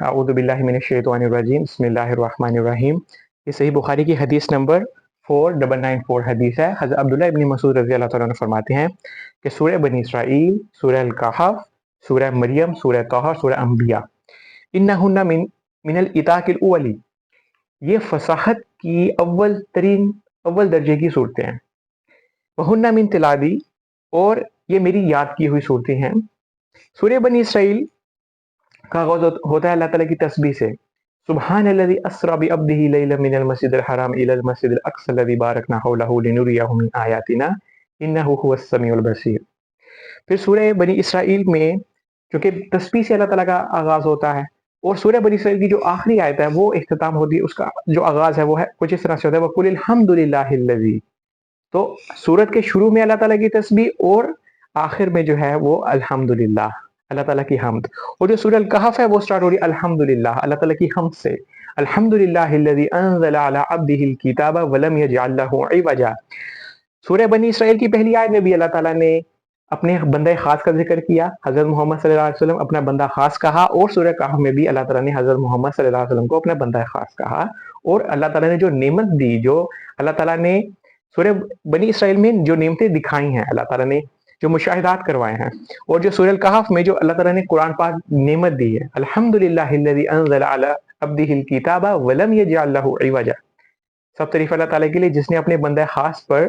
अऊज़ु बिल्लाहि मिनश शैतानिर रजीम, बिस्मिल्लाहिर रहमानिर रहीम। ये सही बुखारी की हदीस नंबर 4994 हदीस है। हज़रत अब्दुल्लाह इब्न मसूद रज़ी अल्लाह तआला अन्हु फरमाते हैं कि सूरह बनी इसराइल, सूरह अल-कहफ, सूरह मरियम, सूरह ताहा, सूरह अंबिया, इन्नहुन्ना मिनल इताकिल उवली, ये फसाहत की अव्वल दर्जे की सूरतें हैं। वहुन्ना मिन तिलादी, और ये मेरी याद की हुई सूरतें हैं। सूरह बनी इसराइल का आगाज़ होता है अल्लाह ताला की तस्बीह से। सुब्हानल्लज़ी अस्रा बिअब्दिही लैलन मिनल मस्जिदिल हराम इलल मस्जिदिल अक़सा लज़ी बारकना हौलहू लिनुरियहु मिन आयातिना इन्नहु हुवस समीउल बसीर। फिर सूरह बनी इसराइल में चूँकि तस्बीह से अल्लाह ताला का आगाज़ होता है, और सूरह बनी इसराइल की जो आखिरी आयत है वो इख्तिताम होती है, उसका जो आगाज़ है वो है कुछ इस तरह से होता है, वक़ुलिल हम्दुलिल्लाहिल्लज़ी। तो सूरत के शुरू में अल्लाह ताला की तस्बीह और आखिर में जो है वो अल्हम्दुलिल्लाह, अल्लाह ताला की हम्द। और जो सूरह अल-कहफ है वो स्टार्ट हो रही है अल्हम्दुलिल्लाह, अल्लाह ताला की हम्द से। अल्हम्दुलिल्लाहिल्लज़ी अंज़ला अला अब्दिहिल किताबा वलम यजअल लहू इवजा। सूरह बनी इसराइल की पहली आयत में भी अल्लाह ताला ने अपने बंदे खास का जिक्र किया, हज़रत मोहम्मद सल्लल्लाहु अलैहि वसल्लम अपना बंदा खास कहा, और सूरह कहफ में भी अल्लाह ताला ने हज़रत मोहम्मद सल्लल्लाहु अलैहि वसल्लम को अपना बंदा खास कहा। और अल्लाह ताला ने जो नेमत दी, जो अल्लाह ताला ने सूरह बनी इसराइल में जो नेमतें दिखाई हैं, अल्लाह ताला ने जो मुशाहिदात करवाए हैं, और जो सूरह कहफ में जो अल्लाह ताला ने कुरान पाक नेमत दी है, अल्हम्दुलिल्लाहिल्लज़ी अंज़ला अला अब्दिहिल किताबा वलम यजअल लहू इवजा। सब तारीफ अल्लाह ताला के लिए जिसने अपने बंदे खास पर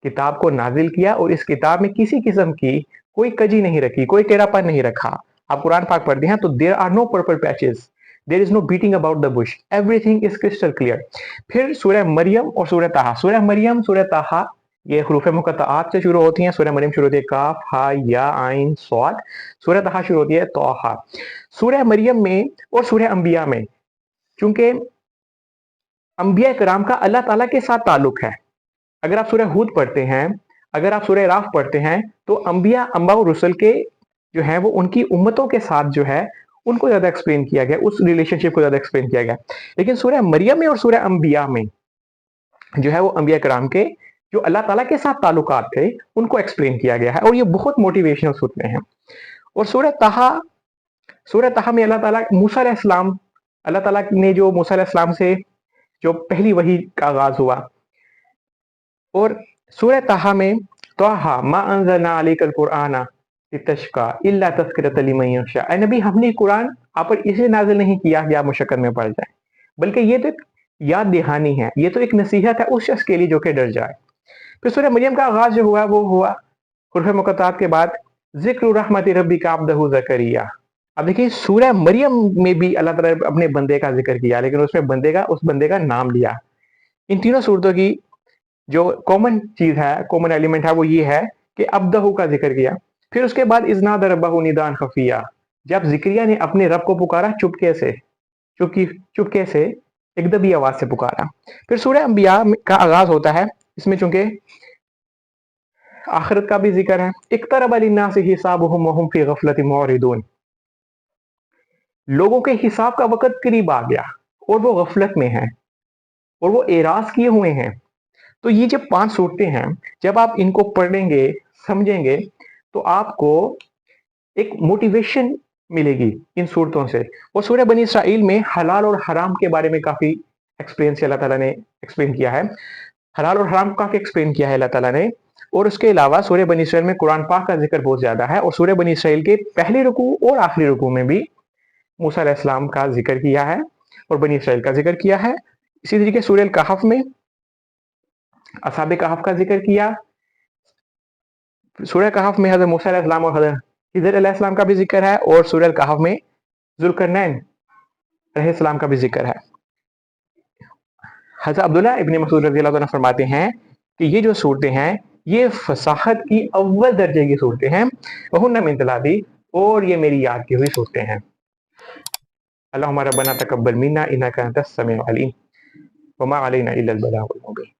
किताब को नाजिल किया और इस किताब में किसी किस्म की कोई कजी नहीं रखी, कोई टेढ़ापन नहीं रखा। आप कुरान पाक पढ़ते हैं तो there are no purple patches, there is no beating about the bush, everything is crystal clear. फिर सूरह मरियम और सूरह ताहा। सूरह मरियम, सूरह ताहा ये हरूफ मुक़त्तआत से शुरू होती हैं। सूरह मरियम शुरू होती है काफ हा या आइन स्वाद। सूरह ताहा शुरू होती है तौहा। सूरह मरियम में और सूरह अंबिया में, चूंकि अंबिया कराम का अल्लाह ताला के साथ ताल्लुक है। अगर आप सूरह हूद पढ़ते हैं, अगर आप सूरह राफ पढ़ते हैं, तो अंबिया और रसूल के जो है वो उनकी उम्मतों के साथ जो है उनको ज़्यादा एक्सप्लेन किया गया, उस रिलेशनशिप को ज़्यादा एक्सप्लेन किया गया। लेकिन सूरह मरियम में और सूरह अंबिया में जो है वो अंबिया कराम के जो अल्लाह ताला के साथ ताल्लुकात थे उनको एक्सप्लेन किया गया है, और ये बहुत मोटिवेशनल सूरतें हैं। और सूरह ताहा में अल्लाह ताला मूसा अलैहिस्सलाम, अल्लाह ताला ने जो मूसा अलैहिस्सलाम से जो पहली वही का आगाज़ हुआ। और सूरह ताहा में ताहा मा अंज़लना अलैकल कुरआना लितश्का इल्ला तज़किरतल लिमन यख्शा, ऐ नबी हमने कुरान आप पर इसलिए नाज़िल नहीं किया कि आप मुशक्कत में पड़ जाएं, बल्कि ये तो एक याद दहानी है, ये तो एक नसीहत है उस शख्स के लिए जो कि डर जाए। फिर सूरह मरियम का आगाज़ जो हुआ वो हुआ हुरूफ मुक़त्तआत के बाद ज़िक्र रहमति रब्बिका अब्दहु ज़करिया। अब देखिए सूरह मरियम में भी अल्लाह ताला ने अपने बंदे का जिक्र किया, लेकिन उसमें उस बंदे का नाम लिया। इन तीनों सूरतों की जो कॉमन चीज है, कॉमन एलिमेंट है, वो ये है कि अब्दहु का जिक्र किया। फिर उसके बाद इज़नादा रब्बहु निदान खफिया, जब जिक्रिया ने अपने रब को पुकारा चुपके से एक दबी आवाज से पुकारा। फिर सूरह अंबिया का आगाज होता है, इसमें चूंकि आखिरत का भी जिक्र है। इक़्तरब लिन्नासि हिसाबुहुम वहुम फी गफलतिन मुअरिदून, लोगों के हिसाब का वक्त करीब आ गया और वो गफलत में है और वो एराज किए हुए हैं। तो ये जब 5 सूरतें हैं, जब आप इनको पढ़ेंगे, समझेंगे, तो आपको एक मोटिवेशन मिलेगी इन सूरतों से। और सूरह बनी इसराइल में हलाल और हराम के बारे में काफी एक्सप्लेन से अल्लाह ताला ने एक्सप्लेन किया है, हलाल और हराम को काफी एक्सप्लेन किया है अल्लाह ताला ने। और उसके अलावा सूरह बनी इसराइल में कुरान पाक का जिक्र बहुत ज्यादा है, और सूरह बनी इसराइल के पहले रुकू और आखिरी रुकू में भी मूसा अलैहिस्सलाम का जिक्र किया है और बनी इसराइल का जिक्र किया है। इसी तरीके सूरह कहफ में असहाबे कहफ का जिक्र किया। सूरह कहफ में हज़रत मूसा अलैहिस्सलाम और हज़रत खिज़र अलैहिस्सलाम का भी जिक्र है, और सूरह कहफ में ज़ुल्करनैन अलैहिस्सलाम का भी जिक्र है। हज़रत अब्दुल्लाह इब्न मसूद रज़ियल्लाहु अन्हु फरमाते हैं कि ये जो सूरतें हैं ये फसाहत की अव्वल दर्जे की सूरतें हैं। वहुन्ना मिन तिलावती, और ये मेरी याद की हुई सूरतें हैं। अल्लाहुम्मा रब्बना तक़ब्बल मिन्ना इन्नका अंतस समीउल अलीम व मा अलैना इल्लल बलागुल मुबीन।